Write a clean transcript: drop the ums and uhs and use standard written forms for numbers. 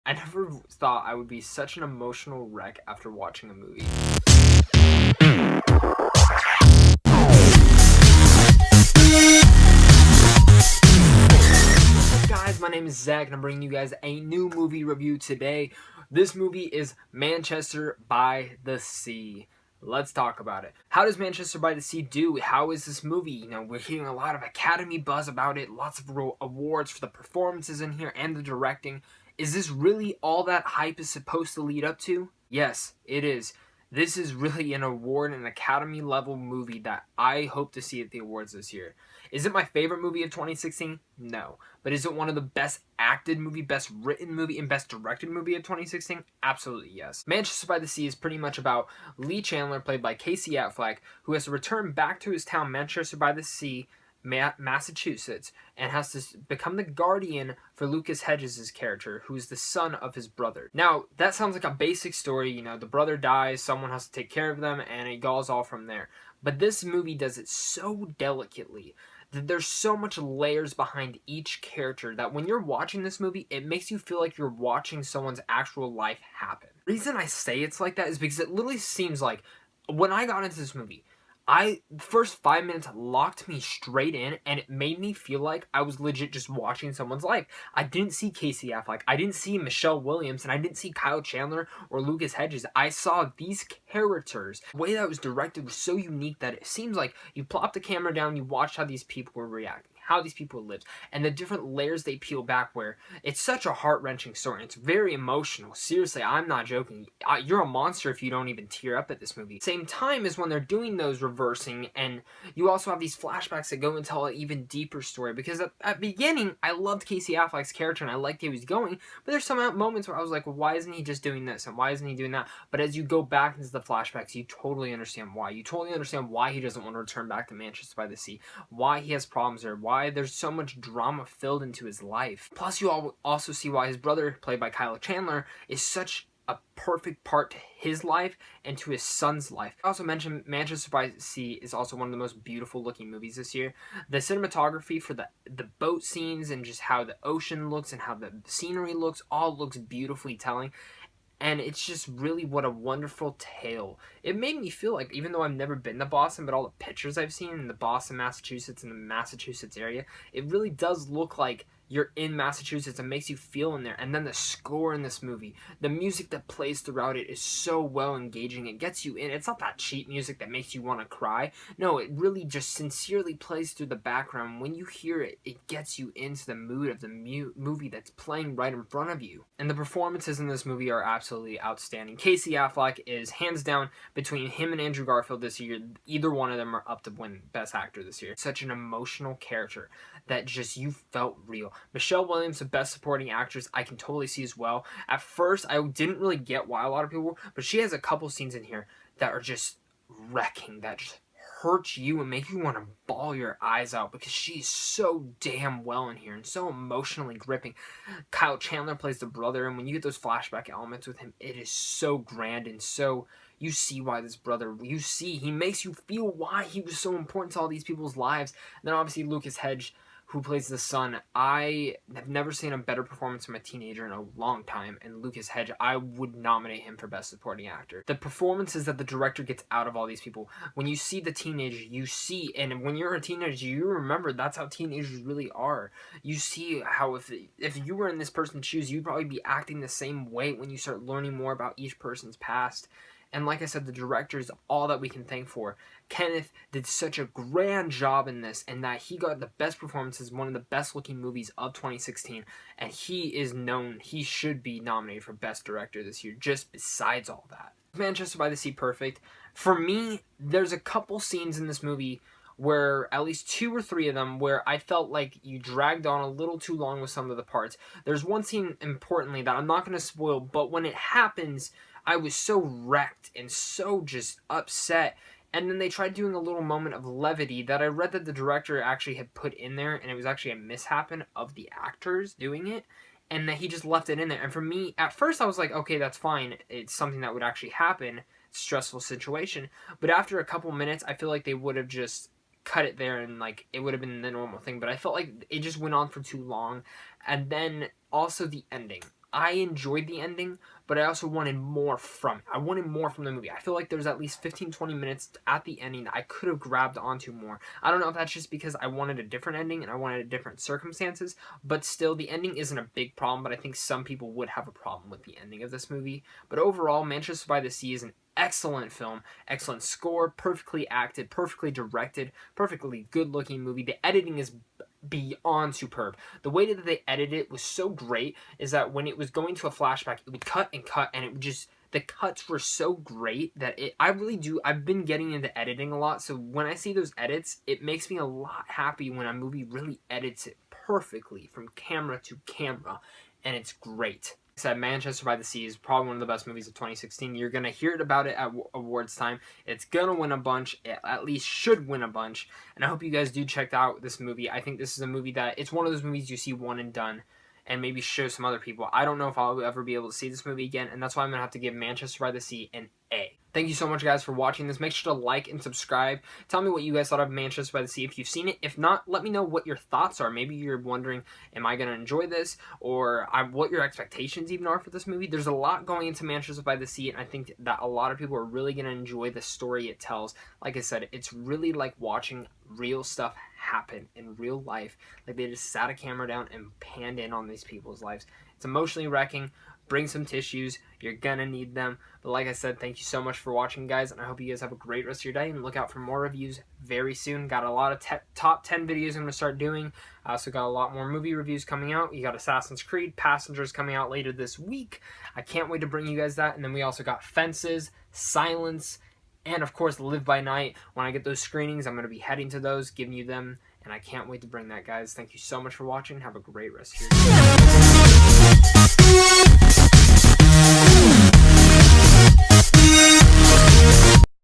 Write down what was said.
I never thought I would be such an emotional wreck after watching a movie. What's up, guys? My name is Zach and I'm bringing you guys a new movie review today. This movie is Manchester by the Sea. Let's talk about it. How does Manchester by the Sea do? How is this movie? You know, we're hearing a lot of Academy buzz about it, lots of awards for the performances in here and the directing. Is this really all that hype is supposed to lead up to? Yes, it is. This is really an award, an Academy level movie that I hope to see at the awards this year. Is it my favorite movie of 2016? No. But is it one of the best acted movie, best written movie, and best directed movie of 2016? Absolutely yes. Manchester by the Sea is pretty much about Lee Chandler, played by Casey Affleck, who has to return back to his town, Manchester by the Sea, Massachusetts, and has to become the guardian for Lucas Hedges' character, who is the son of his brother. Now, that sounds like a basic story. You know, the brother dies, someone has to take care of them, and it goes all from there. But this movie does it so delicately that there's so much layers behind each character that when you're watching this movie, it makes you feel like you're watching someone's actual life happen. The reason I say it's like that is because it literally seems like when I got into this movie, the first 5 minutes locked me straight in, and it made me feel like I was legit just watching someone's life. I didn't see Casey Affleck, I didn't see Michelle Williams, and I didn't see Kyle Chandler or Lucas Hedges. I saw these characters. The way that it was directed was so unique that it seems like you plop the camera down, you watch how these people were reacting, how these people lived, and the different layers they peel back, where it's such a heart-wrenching story. It's very emotional. Seriously, I'm not joking. You're a monster if you don't even tear up at this movie. Same time as when they're doing those reversing, and you also have these flashbacks that go and tell an even deeper story, because at beginning, I loved Casey Affleck's character, and I liked where he was going, but there's some moments where I was like, well, why isn't he just doing this, and why isn't he doing that? But as you go back into the flashbacks, you totally understand why. You totally understand why he doesn't want to return back to Manchester by the Sea, why he has problems there, why there's so much drama filled into his life. Plus, you also see why his brother, played by Kyle Chandler, is such a perfect part to his life and to his son's life. I also mentioned Manchester by the Sea is also one of the most beautiful looking movies this year. The cinematography for the boat scenes and just how the ocean looks and how the scenery looks, all looks beautifully telling. And it's just really what a wonderful tale. It made me feel like, even though I've never been to Boston, but all the pictures I've seen in the Boston, Massachusetts, and the Massachusetts area, it really does look like you're in Massachusetts and makes you feel in there. And then the score in this movie, the music that plays throughout it is so well engaging. It gets you in. It's not that cheap music that makes you want to cry. No, it really just sincerely plays through the background. When you hear it, it gets you into the mood of the movie that's playing right in front of you. And the performances in this movie are absolutely outstanding. Casey Affleck is hands down, between him and Andrew Garfield this year, either one of them are up to win Best Actor this year. Such an emotional character that just you felt real. Michelle Williams, the Best Supporting Actress, I can totally see as well. At first, I didn't really get why a lot of people were, but she has a couple scenes in here that are just wrecking, that just hurt you and make you want to bawl your eyes out, because she's so damn well in here and so emotionally gripping. Kyle Chandler plays the brother, and when you get those flashback elements with him, it is so grand and so... You see why this brother, he makes you feel why he was so important to all these people's lives. And then obviously Lucas Hedges, who plays the son. I have never seen a better performance from a teenager in a long time, and Lucas Hedges, I would nominate him for Best Supporting Actor. The performances that the director gets out of all these people, when you see the teenager, you see, and when you're a teenager, you remember that's how teenagers really are. You see how if you were in this person's shoes, you'd probably be acting the same way when you start learning more about each person's past. And like I said, the director is all that we can thank for. Kenneth did such a grand job in this, and that he got the best performances, one of the best looking movies of 2016, and he should be nominated for Best Director this year, just besides all that. Manchester by the Sea perfect? For me, there's a couple scenes in this movie where, at least 2 or 3 of them, where I felt like you dragged on a little too long with some of the parts. There's one scene, importantly, that I'm not going to spoil, but when it happens, I was so wrecked and so just upset. And then they tried doing a little moment of levity that I read that the director actually had put in there, and it was actually a mishappen of the actors doing it, and that he just left it in there. And for me, at first I was like, okay, that's fine. It's something that would actually happen. Stressful situation. But after a couple minutes, I feel like they would have just cut it there, and like it would have been the normal thing. But I felt like it just went on for too long. And then also the ending. I enjoyed the ending, but I also wanted more from it. I wanted more from the movie. I feel like there's at least 15-20 minutes at the ending that I could have grabbed onto more. I don't know if that's just because I wanted a different ending and I wanted different circumstances, but still, the ending isn't a big problem, but I think some people would have a problem with the ending of this movie. But overall, Manchester by the Sea is an excellent film, excellent score, perfectly acted, perfectly directed, perfectly good-looking movie. The editing is beyond superb. The way that they edited it was so great, is that when it was going to a flashback, it would cut and cut, and it would just, the cuts were so great that I've been getting into editing a lot, so when I see those edits, it makes me a lot happy when a movie really edits it perfectly from camera to camera, and it's great. Said Manchester by the Sea is probably one of the best movies of 2016. You're going to hear about it at awards time. It's going to win a bunch. It at least should win a bunch. And I hope you guys do check out this movie. I think this is a movie that, it's one of those movies you see one and done and maybe show some other people. I don't know if I'll ever be able to see this movie again, and that's why I'm going to have to give Manchester by the Sea an A. Thank you so much, guys, for watching this. Make sure to like and subscribe. Tell me what you guys thought of Manchester by the Sea if you've seen it. If not, let me know what your thoughts are. Maybe you're wondering, am I going to enjoy this? Or what your expectations even are for this movie. There's a lot going into Manchester by the Sea, and I think that a lot of people are really going to enjoy the story it tells. Like I said, it's really like watching real stuff happen in real life. Like they just sat a camera down and panned in on these people's lives. It's emotionally wrecking. Bring some tissues. You're gonna need them. But like I said, thank you so much for watching, guys, and I hope you guys have a great rest of your day, and look out for more reviews very soon. Got a lot of top 10 videos I'm gonna start doing. I also got a lot more movie reviews coming out. You got Assassin's Creed Passengers coming out later this week. I can't wait to bring you guys that. And then we also got Fences, Silence, and of course Live by Night. When I get those screenings, I'm gonna be heading to those, giving you them, and I can't wait to bring that, guys. Thank you so much for watching. Have a great rest of your day.